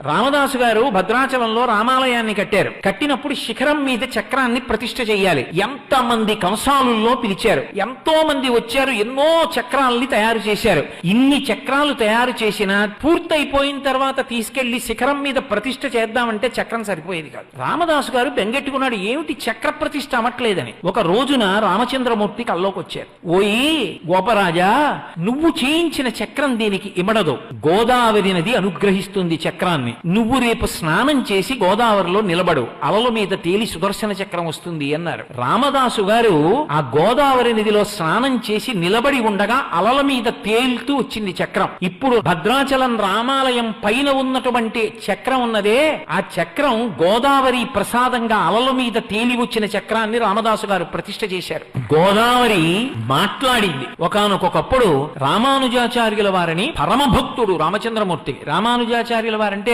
రామదాసు గారు భద్రాచలంలో రామాలయాన్ని కట్టారు. కట్టినప్పుడు శిఖరం మీద చక్రాన్ని ప్రతిష్ఠ చెయ్యాలి. ఎంతమంది కంసాలుల్లో పిలిచారు, ఎంతో మంది వచ్చారు, ఎన్నో చక్రాలని తయారు చేశారు. ఇన్ని చక్రాలు తయారు చేసినా పూర్తయిపోయిన తర్వాత తీసుకెళ్లి శిఖరం మీద ప్రతిష్ఠ చేద్దామంటే చక్రం సరిపోయేది కాదు. రామదాసు గారు బెంగెట్టుకున్నాడు, ఏమిటి చక్ర ప్రతిష్ఠ అవ్వట్లేదని. ఒక రోజున రామచంద్రమూర్తి కల్లోకి వచ్చారు. ఓయి గోపరాజా, నువ్వు చేయించిన చక్రం దీనికి ఇమడదు. గోదావరి నది అనుగ్రహిస్తుంది చక్రాన్ని. నువ్వు రేపు స్నానం చేసి గోదావరిలో నిలబడు, అలల మీద తేలి సుదర్శన చక్రం వస్తుంది అన్నారు. రామదాసు గారు ఆ గోదావరి నదిలో స్నానం చేసి నిలబడి ఉండగా అలల మీద తేలుతూ వచ్చింది చక్రం. ఇప్పుడు భద్రాచలం రామాలయం పైన ఉన్నటువంటి చక్రం ఉన్నదే, ఆ చక్రం గోదావరి ప్రసాదంగా అలల మీద తేలి వచ్చిన చక్రాన్ని రామదాసు గారు ప్రతిష్ఠ చేశారు. గోదావరి మాట్లాడింది. ఒకానొకప్పుడు రామానుజాచార్యుల వారిని పరమభక్తుడు రామచంద్రమూర్తి. రామానుజాచార్యుల వారంటే